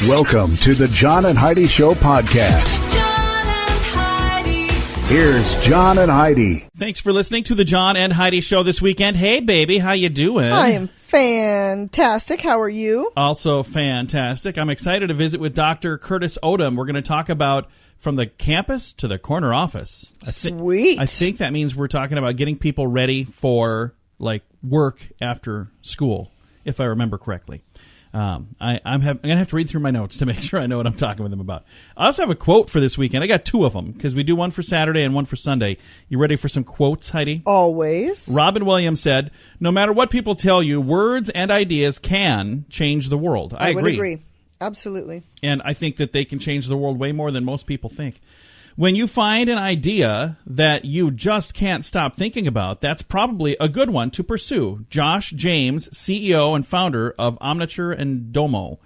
Welcome to the John and Heidi Show podcast. John and Heidi. Here's John and Heidi. Thanks for listening to the John and Heidi Show this weekend. Hey, baby, how you doing? I am fantastic. How are you? Also fantastic. I'm excited to visit with Dr. Curtis Odom. We're going to talk about from the campus to the corner office. Sweet. I think that means we're talking about getting people ready for like work after school, if I remember correctly. I'm going to have to read through my notes to make sure I know what I'm talking with them about. I also have a quote for this weekend. I got two of them because we do one for Saturday and one for Sunday. You ready for some quotes, Heidi? Always. Robin Williams said, "No matter what people tell you, words and ideas can change the world." I would agree. Absolutely. And I think that they can change the world way more than most people think. When you find an idea that you just can't stop thinking about, that's probably a good one to pursue. Josh James, CEO and founder of Omniture and Domo.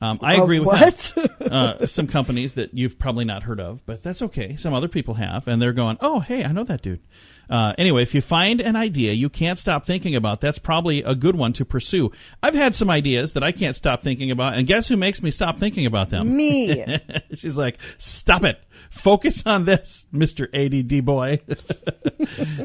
I agree with that. Some companies that you've probably not heard of, but that's okay. Some other people have, and they're going, oh, hey, I know that dude. Anyway, if you find an idea you can't stop thinking about, that's probably a good one to pursue. I've had some ideas that I can't stop thinking about, and guess who makes me stop thinking about them? Me. She's like, stop it. Focus on this, Mr. ADD boy.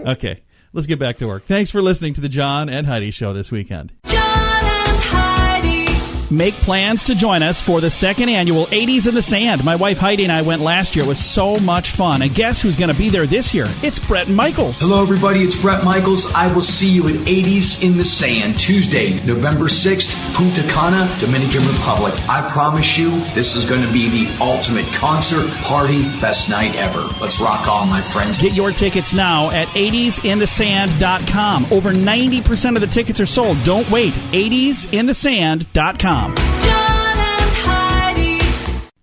Okay, let's get back to work. Thanks for listening to the John and Heidi Show this weekend. John and Heidi. Make plans to join us for the second annual 80s in the Sand. My wife Heidi and I went last year. It was so much fun. And guess who's going to be there this year? It's Brett Michaels. Hello, everybody. It's Brett Michaels. I will see you at 80s in the Sand, Tuesday, November 6th, Punta Cana, Dominican Republic. I promise you, this is going to be the ultimate concert, party, best night ever. Let's rock on, my friends. Get your tickets now at 80sinthesand.com. Over 90% of the tickets are sold. Don't wait. 80sinthesand.com. John and Heidi.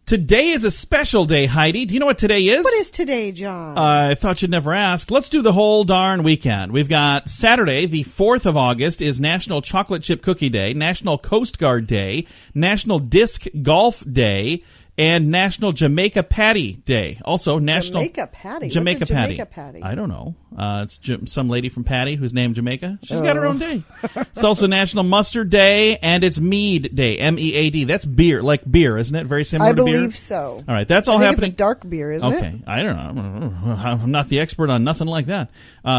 Today is a special day, Heidi. Do you know what today is? What is today, John? I thought you'd never ask. Let's do the whole darn weekend. We've got Saturday, the 4th of August, is National Chocolate Chip Cookie Day, National Coast Guard Day, National Disc Golf Day, and National Jamaica Patty Day. Also, National Jamaica Patty. Jamaica What's a Patty. Jamaica Patty? I don't know. It's some lady from Patty who's named Jamaica. She's got her own day. It's also National Mustard Day, and it's Mead Day. MEAD. That's beer, like beer, isn't it? Very similar to beer. I believe so. All right, that's all I think happening. It's a dark beer, isn't it? Okay, I don't know. I'm not the expert on nothing like that.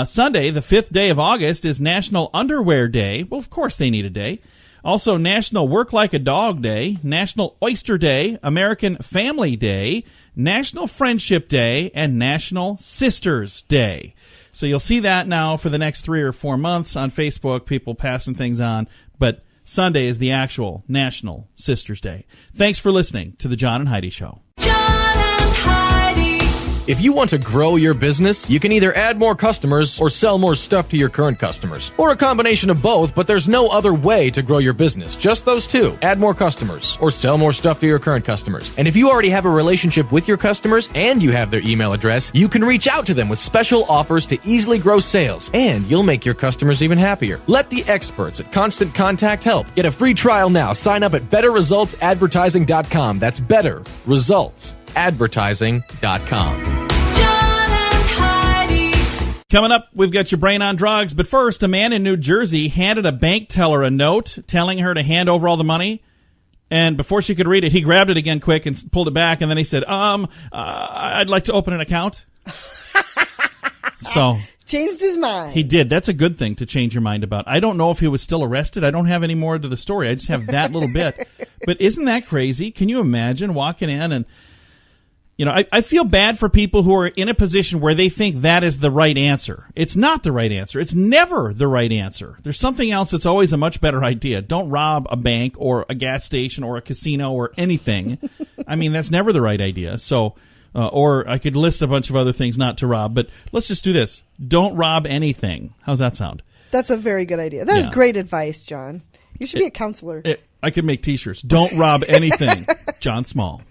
Sunday, the 5th day of August, is National Underwear Day. Well, of course they need a day. Also, National Work Like a Dog Day, National Oyster Day, American Family Day, National Friendship Day, and National Sisters Day. So you'll see that now for the next 3 or 4 months on Facebook, people passing things on. But Sunday is the actual National Sisters Day. Thanks for listening to the John and Heidi Show. John and Heidi. If you want to grow your business, you can either add more customers or sell more stuff to your current customers. Or a combination of both, but there's no other way to grow your business. Just those two. Add more customers or sell more stuff to your current customers. And if you already have a relationship with your customers and you have their email address, you can reach out to them with special offers to easily grow sales. And you'll make your customers even happier. Let the experts at Constant Contact help. Get a free trial now. Sign up at betterresultsadvertising.com. That's betterresultsadvertising.com. Coming up, we've got your brain on drugs. But first, a man in New Jersey handed a bank teller a note telling her to hand over all the money. And before she could read it, he grabbed it again quick and pulled it back. And then he said, I'd like to open an account. So changed his mind. He did. That's a good thing to change your mind about. I don't know if he was still arrested. I don't have any more to the story. I just have that little bit. But isn't that crazy? Can you imagine walking in and... You know, I feel bad for people who are in a position where they think that is the right answer. It's not the right answer. It's never the right answer. There's something else that's always a much better idea. Don't rob a bank or a gas station or a casino or anything. I mean, that's never the right idea. So, or I could list a bunch of other things not to rob, but let's just do this. Don't rob anything. How's that sound? That's a very good idea. That is great advice, John. You should be a counselor. I could make T-shirts. Don't rob anything. John Small.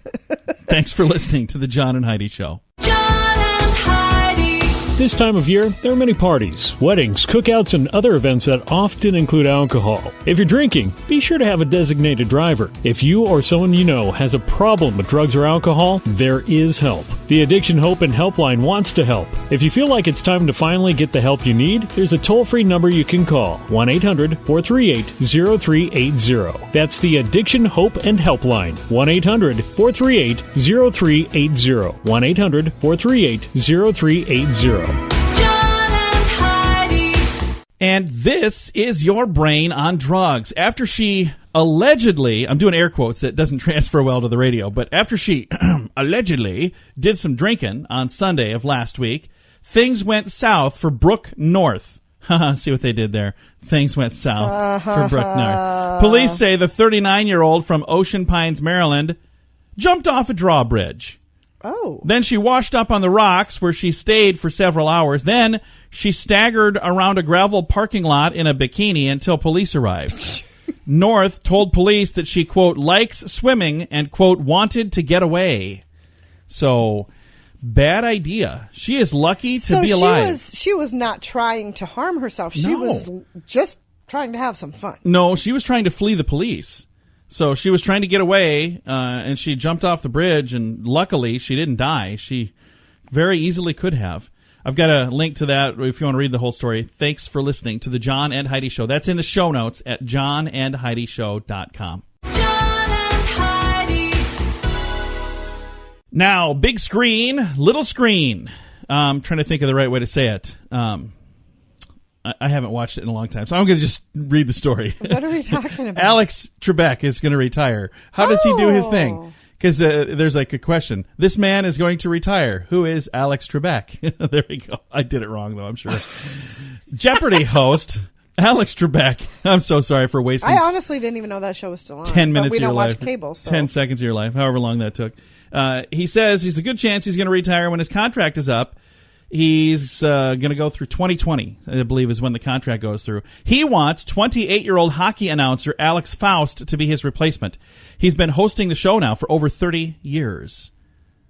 Thanks for listening to the John and Heidi Show. John and Heidi. This time of year, there are many parties, weddings, cookouts, and other events that often include alcohol. If you're drinking, be sure to have a designated driver. If you or someone you know has a problem with drugs or alcohol, there is help. The Addiction Hope and Helpline wants to help. If you feel like it's time to finally get the help you need, there's a toll-free number you can call, 1-800-438-0380. That's the Addiction Hope and Helpline, 1-800-438-0380, 1-800-438-0380. John and Heidi. And this is your brain on drugs. After she allegedly, I'm doing air quotes that doesn't transfer well to the radio, but after she allegedly did some drinking on Sunday of last week, things went south for Brooke North. See what they did there. Things went south for Brooke North. Police say the 39-year-old from Ocean Pines, Maryland, jumped off a drawbridge. Oh. Then she washed up on the rocks where she stayed for several hours. Then she staggered around a gravel parking lot in a bikini until police arrived. North told police that she, quote, likes swimming and, quote, wanted to get away. So, bad idea. She is lucky to be alive. She was not trying to harm herself. She No. was just trying to have some fun. No, she was trying to flee the police. So she was trying to get away, and she jumped off the bridge, and luckily she didn't die. She very easily could have. I've got a link to that if you want to read the whole story. Thanks for listening to the John and Heidi Show. That's in the show notes at johnandheidishow.com. John and Heidi. Now, big screen, little screen. I'm trying to think of the right way to say it. I haven't watched it in a long time, so I'm going to just read the story. What are we talking about? Alex Trebek is going to retire. How does he do his thing? Because there's like a question. This man is going to retire. Who is Alex Trebek? There we go. I did it wrong, though, I'm sure. Jeopardy host Alex Trebek. I'm so sorry for wasting I honestly didn't even know that show was still on. 10 minutes but we of your don't life. watch cable, so. 10 seconds of your life, however long that took. He says he's a good chance he's going to retire when his contract is up. He's going to go through 2020, I believe, is when the contract goes through. He wants 28-year-old hockey announcer Alex Faust to be his replacement. He's been hosting the show now for over 30 years.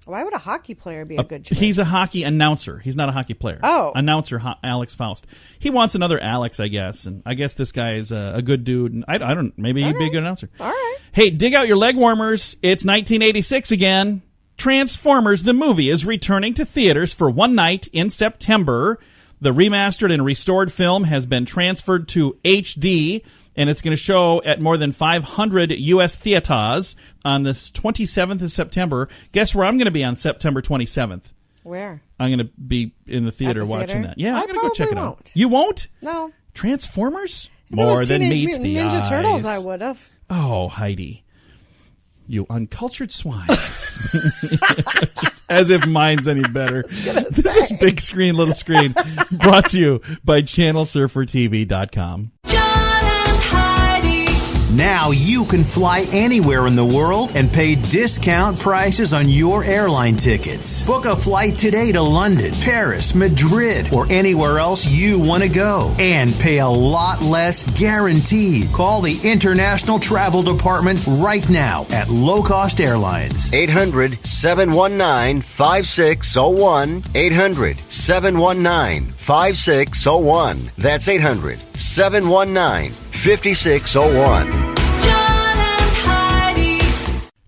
Why would a hockey player be a good choice? He's a hockey announcer. He's not a hockey player. Oh. Announcer Alex Faust. He wants another Alex, I guess. And I guess this guy is a good dude. And I don't. Maybe he'd be a good announcer. All right. Hey, dig out your leg warmers. It's 1986 again. Transformers the movie is returning to theaters for one night in September. The remastered and restored film has been transferred to HD, and it's going to show at more than 500 U.S. theaters on this 27th of September. Guess where I'm going to be on September 27th? Where? I'm going to be in the theater At the watching theater? that. Yeah, I I'm going to go check it probably out. won't. You won't? No. Transformers? If it More was than Teenage meets the Mutant Ninja eyes. Turtles, I would have. Oh, Heidi. You uncultured swine. Just as if mine's any better. This is Big Screen, Little Screen, brought to you by ChannelSurferTV.com. John and Heidi. Now you can fly anywhere in the world and pay discount prices on your airline tickets. Book a flight today to London, Paris, Madrid, or anywhere else you want to go. And pay a lot less guaranteed. Call the International Travel Department right now at Low Cost Airlines. 800-719-5601. 800-719-5601. That's 800-719-5601. John and Heidi.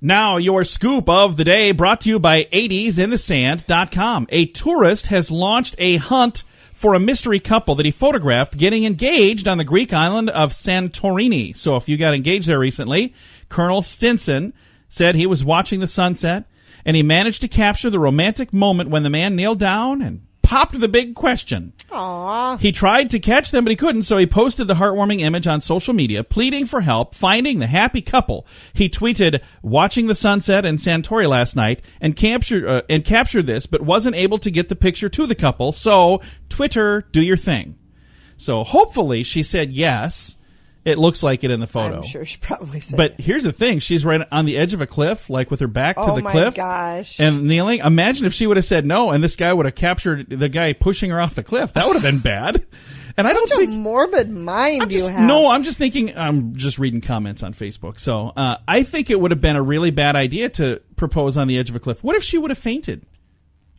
Now, your scoop of the day brought to you by 80sinthesand.com. A tourist has launched a hunt for a mystery couple that he photographed getting engaged on the Greek island of Santorini. So if you got engaged there recently, Colonel Stinson said he was watching the sunset, and he managed to capture the romantic moment when the man kneeled down and popped the big question. Aww. He tried to catch them, but he couldn't, so he posted the heartwarming image on social media, pleading for help, finding the happy couple. He tweeted, watching the sunset in Santorini last night, and captured this, but wasn't able to get the picture to the couple, so Twitter, do your thing. So hopefully she said yes. It looks like it in the photo. I'm sure she probably said But yes. here's the thing. She's right on the edge of a cliff, like with her back to the cliff. Oh, my gosh. And kneeling. Imagine if she would have said no, and this guy would have captured the guy pushing her off the cliff. That would have been bad. And I don't Such think... a morbid mind you have. No, I'm just thinking... I'm just reading comments on Facebook. So I think it would have been a really bad idea to propose on the edge of a cliff. What if she would have fainted?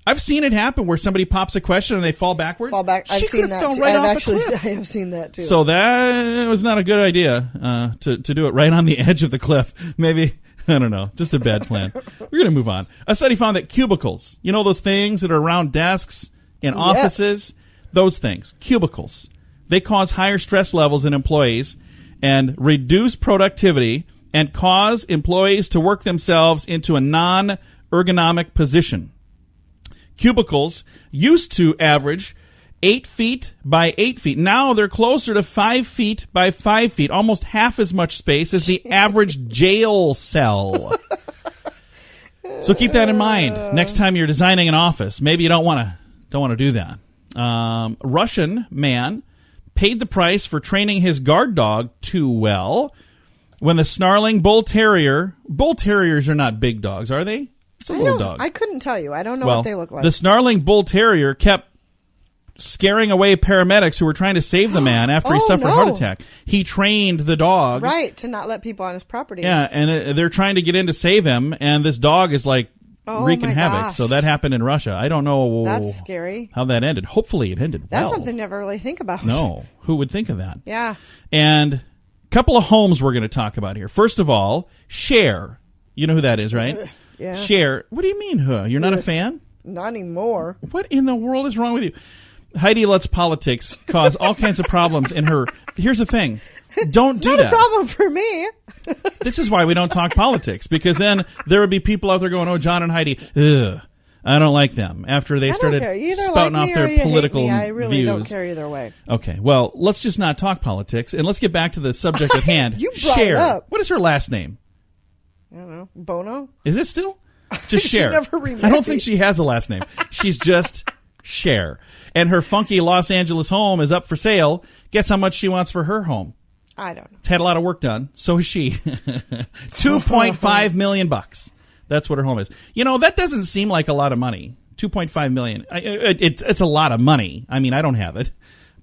I've seen it happen where somebody pops a question and they fall backwards. Fall back. I've She seen could have that fell too. right I've off actually, the cliff. I have seen that too. So that was not a good idea to do it right on the edge of the cliff. Maybe I don't know. Just a bad plan. We're going to move on. A study found that cubicles, you know those things that are around desks in offices? Those things, cubicles, they cause higher stress levels in employees and reduce productivity and cause employees to work themselves into a non-ergonomic position. Cubicles used to average 8 feet by 8 feet. Now they're closer to 5 feet by 5 feet, almost half as much space as the average jail cell. So keep that in mind next time you're designing an office. Maybe you don't want to do that. A Russian man paid the price for training his guard dog too well when the snarling bull terriers are not big dogs, are they? It's a little dog. I couldn't tell you. I don't know what they look like. The snarling bull terrier kept scaring away paramedics who were trying to save the man after he suffered a heart attack. He trained the dog. Right, to not let people on his property. Yeah, and they're trying to get in to save him, and this dog is like wreaking havoc. Gosh. So that happened in Russia. I don't know That's scary. how that ended. Hopefully it ended well. That's something you never really think about. No. Who would think of that? Yeah. And a couple of homes we're going to talk about here. First of all, Cher. You know who that is, right? Yeah. Cher. What do you mean, huh? You're not a fan? Not anymore. What in the world is wrong with you? Heidi lets politics cause all kinds of problems in her. Here's the thing. Don't do that. Not a problem for me. This is why we don't talk politics, because then there would be people out there going, oh, John and Heidi, ugh, I don't like them, after they started spouting off their political I really views. don't care either way. Okay, well, let's just not talk politics, and let's get back to the subject at hand. You brought Cher. it up. What is her last name? I don't know. Bono? Is it still? Just She Cher. never remarried. I don't think she has a last name. She's just Cher. And her funky Los Angeles home is up for sale. Guess how much she wants for her home? I don't know. It's had a lot of work done. So has she. $2.5 million. That's what her home is. You know, that doesn't seem like a lot of money. $2.5 million. It's a lot of money. I mean, I don't have it.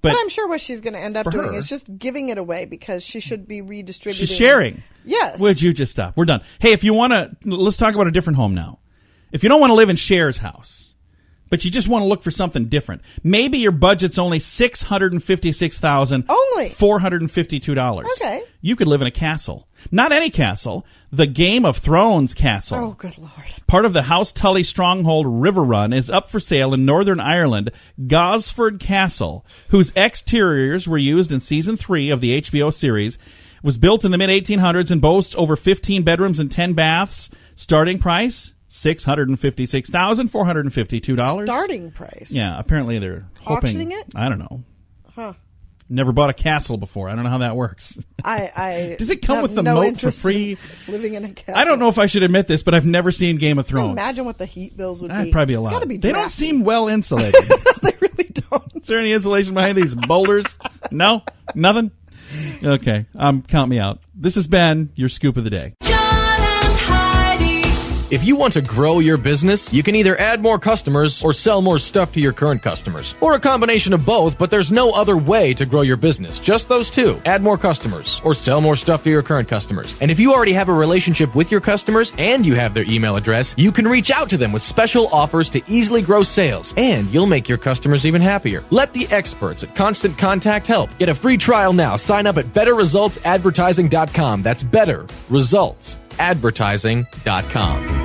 But I'm sure what she's going to end up for doing her, is just giving it away because she should be redistributing. She's sharing. Yes. Would you just stop? We're done. Hey, if you want to, let's talk about a different home now. If you don't want to live in Cher's house, but you just want to look for something different, maybe your budget's only $656,452. Okay. You could live in a castle. Not any castle. The Game of Thrones castle. Oh, good Lord. Part of the House Tully stronghold River Run is up for sale in Northern Ireland. Gosford Castle, whose exteriors were used in Season 3 of the HBO series, was built in the mid-1800s and boasts over 15 bedrooms and 10 baths. Starting price, $656,452. Starting price. Yeah, apparently they're hoping. Auctioning it? I don't know. Huh. Never bought a castle before. I don't know how that works. I Does it come have with the no moat for interest free? in living in a castle. I don't know if I should admit this, but I've never seen Game of Can you Thrones. imagine what the heat bills would be. That'd probably be a It's lot. gotta be They don't drafty. seem well insulated. They really don't. Is there any insulation behind these boulders? No? Nothing? Okay. Count me out. This has been your Scoop of the Day. John and Heidi. If you want to grow your business, you can either add more customers or sell more stuff to your current customers. Or a combination of both, but there's no other way to grow your business. Just those two. Add more customers or sell more stuff to your current customers. And if you already have a relationship with your customers and you have their email address, you can reach out to them with special offers to easily grow sales. And you'll make your customers even happier. Let the experts at Constant Contact help. Get a free trial now. Sign up at betterresultsadvertising.com. That's betterresultsadvertising.com.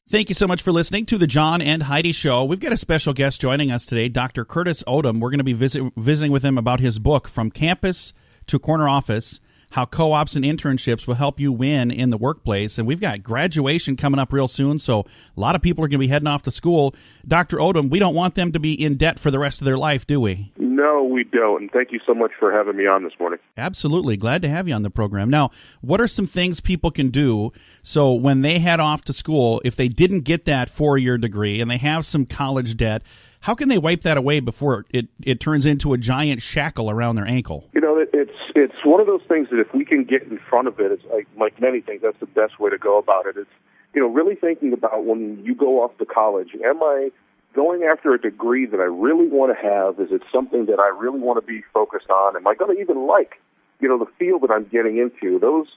Thank you so much for listening to the John and Heidi Show. We've got a special guest joining us today, Dr. Curtis Odom. We're going to be visiting with him about his book, From Campus to Corner Office, How Co-ops and Internships Will Help You Win in the Workplace. And we've got graduation coming up real soon, so a lot of people are going to be heading off to school. Dr. Odom, we don't want them to be in debt for the rest of their life, do we? No, we don't. And thank you so much for having me on this morning. Absolutely. Glad to have you on the program. Now, what are some things people can do so when they head off to school, if they didn't get that four-year degree and they have some college debt, how can they wipe that away before it turns into a giant shackle around their ankle? You know, it's one of those things that if we can get in front of it, it's like many things, that's the best way to go about it. It's, you know, really thinking about when you go off to college, am I going after a degree that I really want to have? Is it something that I really want to be focused on? Am I going to even like, you know, the field that I'm getting into? Those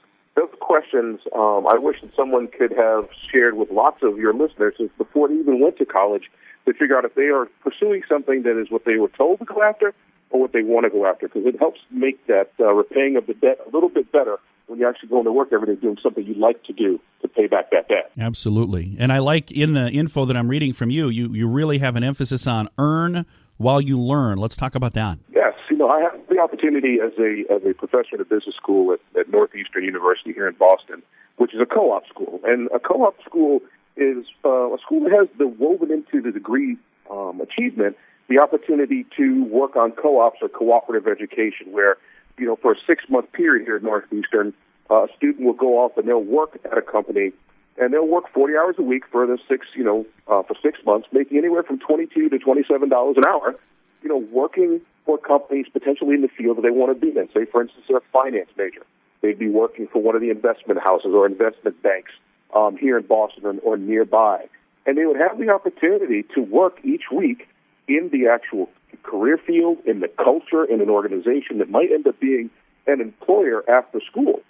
questions, I wish that someone could have shared with lots of your listeners before they even went to college to figure out if they are pursuing something that is what they were told to go after or what they want to go after, because it helps make that repaying of the debt a little bit better when you actually go into work every day doing something you like to do to pay back that debt. Absolutely. And I like in the info that I'm reading from you, you really have an emphasis on earn while you learn. Let's talk about that. Yes. I have the opportunity as a professor at a business school at Northeastern University here in Boston, which is a co-op school. And a co-op school is a school that has woven into the degree achievement the opportunity to work on co-ops or cooperative education where, for a 6-month period here at Northeastern, a student will go off and they'll work at a company and they'll work 40 hours a week for the for 6 months, making anywhere from $22 to $27 an hour, working for companies potentially in the field that they want to be in. Say, for instance, they're a finance major. They'd be working for one of the investment houses or investment banks here in Boston or nearby. And they would have the opportunity to work each week in the actual career field, in the culture, in an organization that might end up being an employer after school.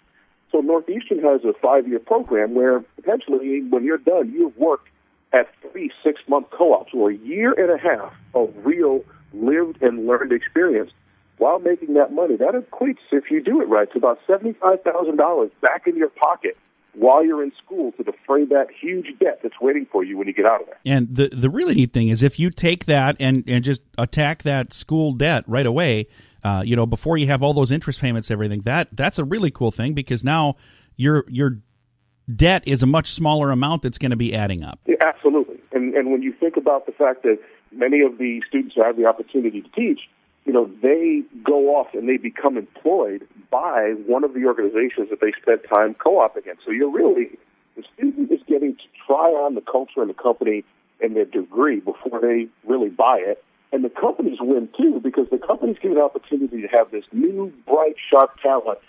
So Northeastern has a 5-year program where potentially when you're done, you've worked at 3 6-month co-ops or a year and a half of real lived and learned experience while making that money. That equates, if you do it right, to about $75,000 back in your pocket while you're in school to defray that huge debt that's waiting for you when you get out of there. And the really neat thing is if you take that and just attack that school debt right away, before you have all those interest payments, everything, that's a really cool thing because now your debt is a much smaller amount that's going to be adding up. Yeah, absolutely. And when you think about the fact that many of the students who have the opportunity to teach, they go off and they become employed by one of the organizations that they spent time co-op against. So the student is getting to try on the culture and the company and their degree before they really buy it. And the companies win, too, because the companies give an opportunity to have this new, bright, sharp talent,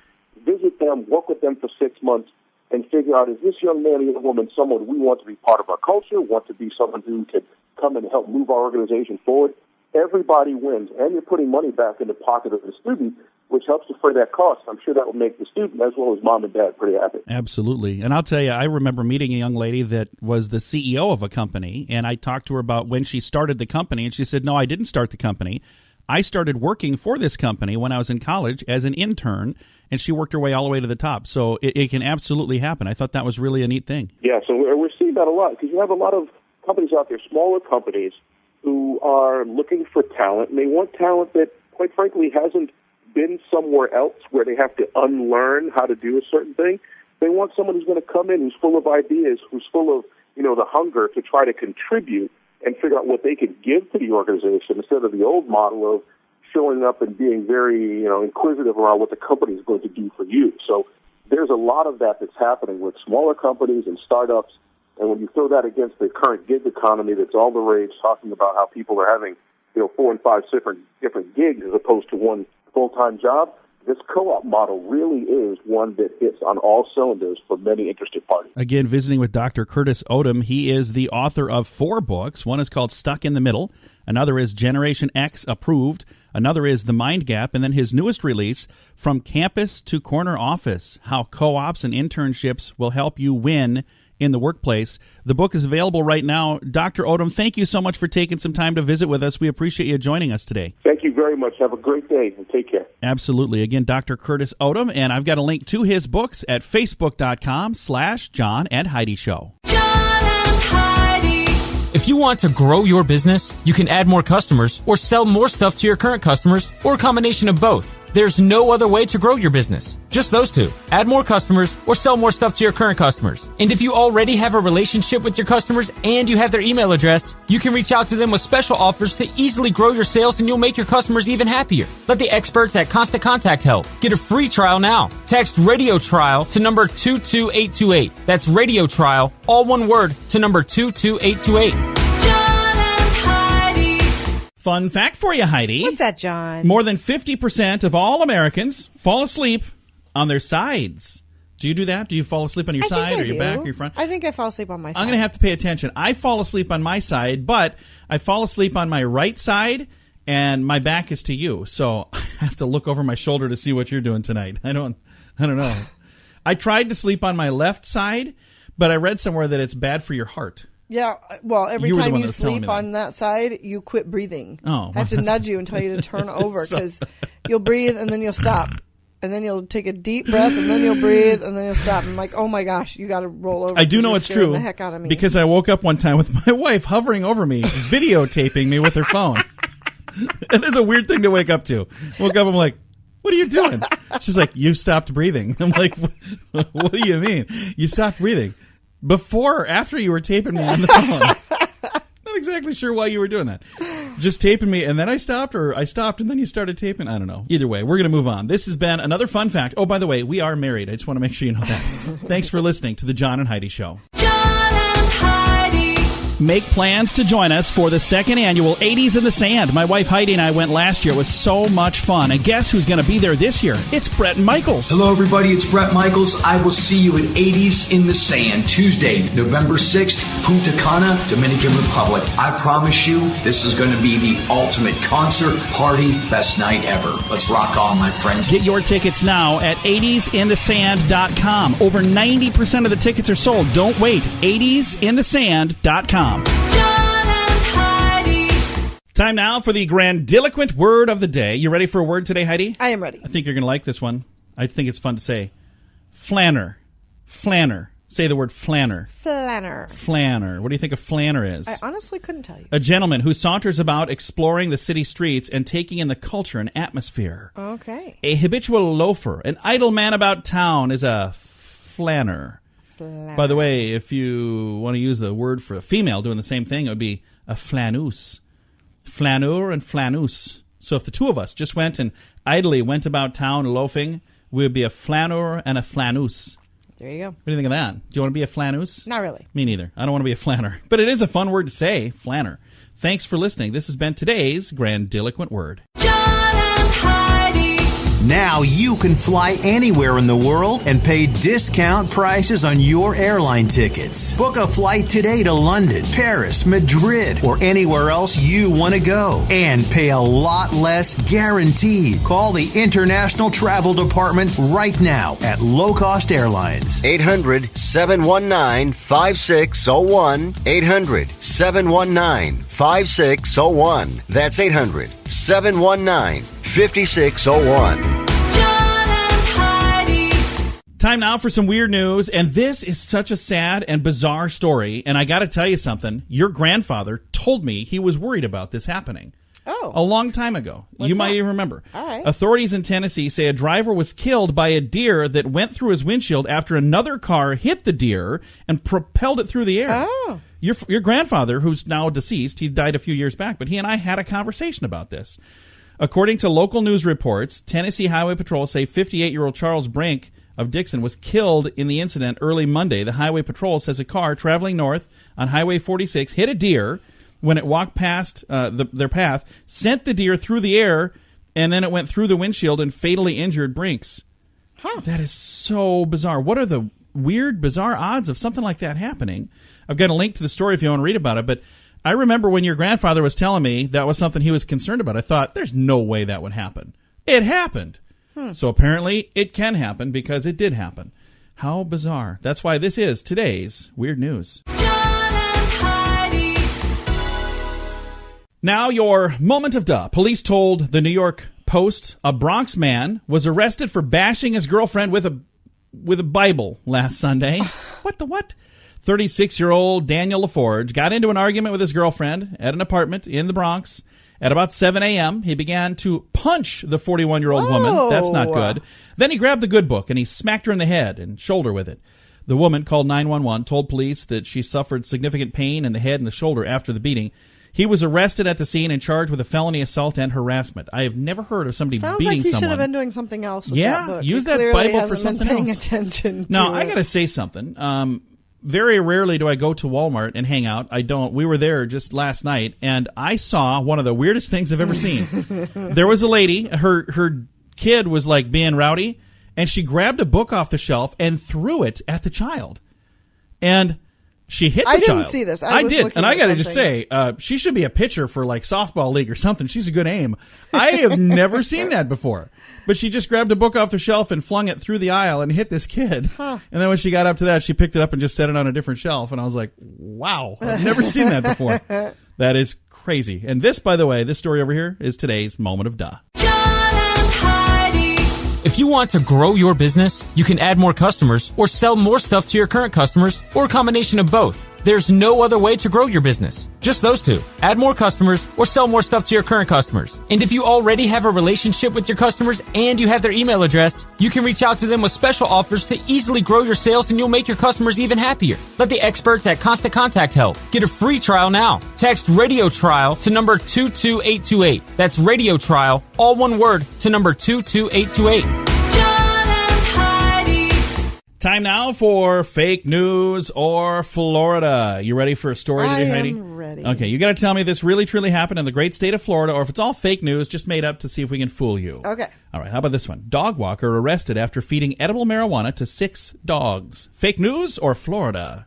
visit them, work with them for 6 months, and figure out, is this young man or young woman someone we want to be part of our culture, want to be someone who can come and help move our organization forward? Everybody wins, and you're putting money back in the pocket of the student, which helps defray that cost. I'm sure that will make the student, as well as mom and dad, pretty happy. Absolutely. And I'll tell you, I remember meeting a young lady that was the CEO of a company, and I talked to her about when she started the company, and she said, no, I didn't start the company. I started working for this company when I was in college as an intern, and she worked her way all the way to the top. So it can absolutely happen. I thought that was really a neat thing. Yeah, so we're seeing that a lot, because you have a lot of companies out there, smaller companies, who are looking for talent, and they want talent that, quite frankly, hasn't been somewhere else where they have to unlearn how to do a certain thing. They want someone who's going to come in who's full of ideas, who's full of, the hunger to try to contribute and figure out what they could give to the organization instead of the old model of showing up and being very, inquisitive around what the company is going to do for you. So there's a lot of that that's happening with smaller companies and startups. And when you throw that against the current gig economy that's all the rage, talking about how people are having, 4 and 5 different gigs as opposed to one full-time job, this co-op model really is one that hits on all cylinders for many interested parties. Again, visiting with Dr. Curtis Odom. He is the author of 4 books. One is called Stuck in the Middle. Another is Generation X Approved. Another is The Mind Gap. And then his newest release, From Campus to Corner Office, How Co-ops and Internships Will Help You Win in the Workplace. The book is available right now. Dr. Odom, thank you so much for taking some time to visit with us. We appreciate you joining us today. Thank you very much. Have a great day and take care. Absolutely. Again, Dr. Curtis Odom, and I've got a link to his books at facebook.com/John and Heidi Show. John and Heidi. If you want to grow your business, you can add more customers or sell more stuff to your current customers or a combination of both. There's no other way to grow your business. Just those two. Add more customers or sell more stuff to your current customers. And if you already have a relationship with your customers and you have their email address, you can reach out to them with special offers to easily grow your sales, and you'll make your customers even happier. Let the experts at Constant Contact help. Get a free trial now. Text Radio Trial to number 22828. That's Radio Trial, all one word, to number 22828. Fun fact for you, Heidi. What's that, John? More than 50% of all Americans fall asleep on their sides. Do you do that? Do you fall asleep on your side or your back or your front? I think I fall asleep on my side. I'm going to have to pay attention. I fall asleep on my side, but I fall asleep on my right side, and my back is to you. So I have to look over my shoulder to see what you're doing tonight. I don't know. I tried to sleep on my left side, but I read somewhere that it's bad for your heart. Yeah, well, every time you sleep on that side, you quit breathing. Oh, I have to nudge you and tell you to turn over because you'll breathe and then you'll stop. and then you'll take a deep breath, and then you'll breathe, and then you'll stop. I'm like, oh my gosh, you got to roll over. I do know You're it's scaring true the heck out of me. because I woke up one time with my wife hovering over me, videotaping me with her phone. And it's a weird thing to wake up to. Woke up, I'm like, what are you doing? She's like, you stopped breathing. I'm like, what do you mean? You stopped breathing? Before or after you were taping me on the phone? Not exactly sure why you were doing that. Just taping me, and then I stopped, or I stopped, and then you started taping? I don't know. Either way, we're going to move on. This has been another fun fact. Oh, by the way, we are married. I just want to make sure you know that. Thanks for listening to The John and Heidi Show. John and Heidi. Make plans to join us for the second annual 80s in the Sand. My wife Heidi and I went last year. It was so much fun. And guess who's going to be there this year? It's Brett Michaels. Hello, everybody. It's Brett Michaels. I will see you at 80s in the Sand, Tuesday, November 6th, Punta Cana, Dominican Republic. I promise you, this is going to be the ultimate concert, party, best night ever. Let's rock on, my friends. Get your tickets now at 80sinthesand.com. Over 90% of the tickets are sold. Don't wait. 80sinthesand.com. John and Heidi. Time now for the grandiloquent word of the day. You ready for a word today, Heidi? I am ready. I think you're going to like this one. I think it's fun to say. Flanner. Flanner. Say the word flanner. Flanner. Flanner. What do you think a flanner is? I honestly couldn't tell you. A gentleman who saunters about exploring the city streets and taking in the culture and atmosphere. Okay. A habitual loafer, an idle man about town is a flanner. By the way, if you want to use the word for a female doing the same thing, it would be a flaneuse. Flaneur and flaneuse. So if the two of us just went and idly went about town loafing, we would be a flaneur and a flaneuse. There you go. What do you think of that? Do you want to be a flaneuse? Not really. Me neither. I don't want to be a flanner. But it is a fun word to say, flanner. Thanks for listening. This has been today's grandiloquent word. John and Heidi. Now you can fly anywhere in the world and pay discount prices on your airline tickets. Book a flight today to London, Paris, Madrid, or anywhere else you want to go. And pay a lot less guaranteed. Call the International Travel Department right now at Low Cost Airlines. 800-719-5601. 800-719-5601. That's 800-719-5601. Time now for some weird news, and this is such a sad and bizarre story, and I got to tell you something. Your grandfather told me he was worried about this happening. Oh. A long time ago. What's You might that? even remember. All right. Authorities in Tennessee say a driver was killed by a deer that went through his windshield after another car hit the deer and propelled it through the air. Oh. Your grandfather, who's now deceased, he died a few years back, but he and I had a conversation about this. According to local news reports, Tennessee Highway Patrol say 58-year-old Charles Brink of Dixon was killed in the incident early Monday. The Highway Patrol says a car traveling north on Highway 46 hit a deer when it walked past their path, sent the deer through the air, and then it went through the windshield and fatally injured Brinks. Huh. That is so bizarre. What are the weird, bizarre odds of something like that happening? I've got a link to the story if you want to read about it, but I remember when your grandfather was telling me that was something he was concerned about. I thought, there's no way that would happen. It happened. So apparently it can happen because it did happen. How bizarre. That's why this is today's Weird News. John and Heidi. Now your moment of duh. Police told the New York Post a Bronx man was arrested for bashing his girlfriend with a Bible last Sunday. What the what? 36-year-old Daniel LaForge got into an argument with his girlfriend at an apartment in the Bronx. At about 7 a.m., he began to punch the 41-year-old woman. That's not good. Then he grabbed the good book and he smacked her in the head and shoulder with it. The woman called 911, told police that she suffered significant pain in the head and the shoulder after the beating. He was arrested at the scene and charged with a felony assault and harassment. I have never heard of somebody Sounds beating like he someone. should have been doing something else with Yeah, that book. use He that clearly Bible for hasn't something been paying else. attention to Now, I it. got to say something. Very rarely do I go to Walmart and hang out. I don't. We were there just last night, and I saw one of the weirdest things I've ever seen. There was a lady. Her kid was like being rowdy, and she grabbed a book off the shelf and threw it at the child. And she hit the child. I didn't see this. I was did, looking and I at got to just something. say, she should be a pitcher for like softball league or something. She's a good aim. I have never seen that before. But she just grabbed a book off the shelf and flung it through the aisle and hit this kid. Huh. And then when she got up to that, she picked it up and just set it on a different shelf. And I was like, wow, I've never seen that before. That is crazy. And this, by the way, this story over here is today's moment of duh. John and Heidi. If you want to grow your business, you can add more customers or sell more stuff to your current customers or a combination of both. There's no other way to grow your business. Just those two. Add more customers or sell more stuff to your current customers. And if you already have a relationship with your customers and you have their email address, you can reach out to them with special offers to easily grow your sales, and you'll make your customers even happier. Let the experts at Constant Contact help. Get a free trial now. Text Radio Trial to number 22828. That's Radio Trial, all one word, to number 22828. John and Heidi. Time now for fake news or Florida. You ready for a story today, Heidi? I am ready. Okay, you got to tell me this really truly happened in the great state of Florida, or if it's all fake news, just made up to see if we can fool you. Okay. All right, how about this one? Dog walker arrested after feeding edible marijuana to 6 dogs. Fake news or Florida?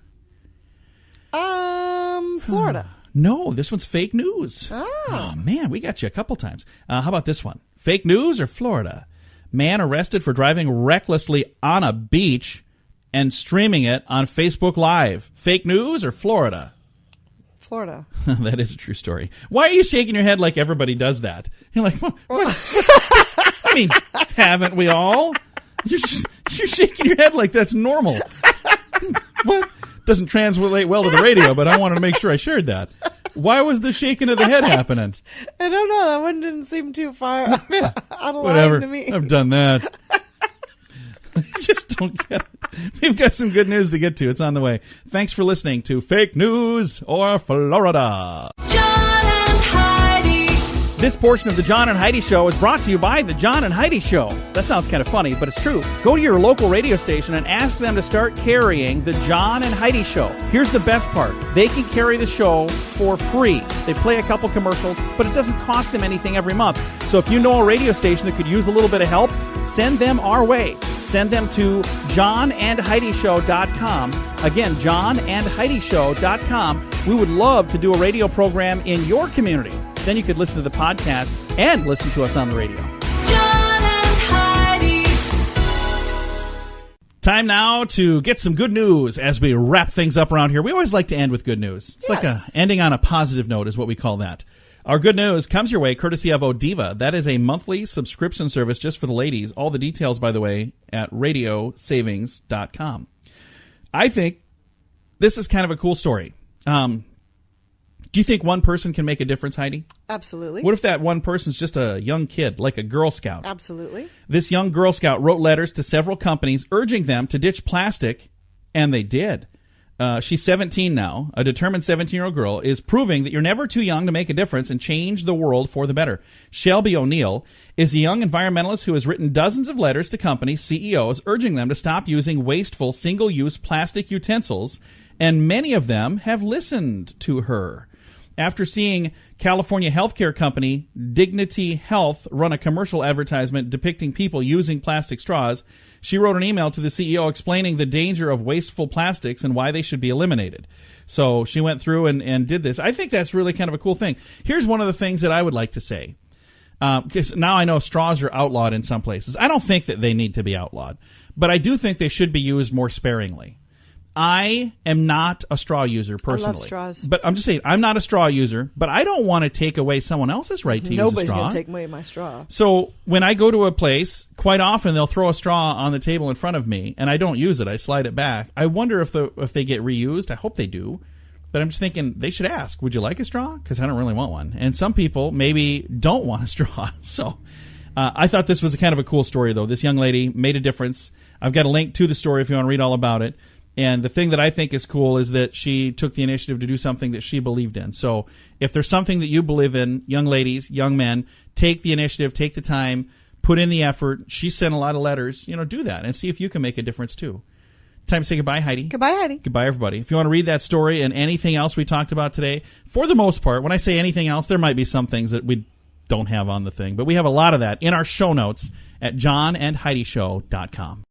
Florida. No, this one's fake news. Oh, man, we got you a couple times. How about this one? Fake news or Florida? Man arrested for driving recklessly on a beach and streaming it on Facebook Live. Fake news or Florida? Florida. That is a true story. Why are you shaking your head like everybody does that? You're like, what? I mean, haven't we all? You're shaking your head like that's normal. What? Doesn't translate well to the radio, but I wanted to make sure I shared that. Why was the shaking of the head happening? I don't know. That one didn't seem too far out of Whatever. line to me. I've done that. I just don't get it. We've got some good news to get to. It's on the way. Thanks for listening to Fake News or Florida. John and Heidi. This portion of the John and Heidi Show is brought to you by the John and Heidi Show. That sounds kind of funny, but it's true. Go to your local radio station and ask them to start carrying the John and Heidi Show. Here's the best part. They can carry the show for free. They play a couple commercials, but it doesn't cost them anything every month. So if you know a radio station that could use a little bit of help, send them our way. Send them to johnandheidishow.com. Again, johnandheidishow.com. We would love to do a radio program in your community. Then you could listen to the podcast and listen to us on the radio. John and Heidi. Time now to get some good news as we wrap things up around here. We always like to end with good news. It's like ending on a positive note is what we call that. Our good news comes your way courtesy of Odiva. That is a monthly subscription service just for the ladies. All the details, by the way, at radiosavings.com. I think this is kind of a cool story. Do you think one person can make a difference, Heidi? Absolutely. What if that one person's just a young kid, like a Girl Scout? Absolutely. This young Girl Scout wrote letters to several companies urging them to ditch plastic, and they did. She's 17 now. A determined 17-year-old girl is proving that you're never too young to make a difference and change the world for the better. Shelby O'Neill is a young environmentalist who has written dozens of letters to companies, CEOs, urging them to stop using wasteful, single-use plastic utensils, and many of them have listened to her. After seeing California healthcare company Dignity Health run a commercial advertisement depicting people using plastic straws, she wrote an email to the CEO explaining the danger of wasteful plastics and why they should be eliminated. So she went through and did this. I think that's really kind of a cool thing. Here's one of the things that I would like to say. Because now I know straws are outlawed in some places. I don't think that they need to be outlawed, but I do think they should be used more sparingly. I am not a straw user personally. I love straws. But I'm just saying, I'm not a straw user, but I don't want to take away someone else's right to use a straw. Nobody's going to take away my straw. So when I go to a place, quite often they'll throw a straw on the table in front of me, and I don't use it. I slide it back. I wonder if they get reused. I hope they do. But I'm just thinking they should ask, would you like a straw? Because I don't really want one. And some people maybe don't want a straw. So I thought this was kind of a cool story, though. This young lady made a difference. I've got a link to the story if you want to read all about it. And the thing that I think is cool is that she took the initiative to do something that she believed in. So if there's something that you believe in, young ladies, young men, take the initiative, take the time, put in the effort. She sent a lot of letters. Do that and see if you can make a difference too. Time to say goodbye, Heidi. Goodbye, Heidi. Goodbye, everybody. If you want to read that story and anything else we talked about today, for the most part, when I say anything else, there might be some things that we don't have on the thing. But we have a lot of that in our show notes at johnandheidishow.com.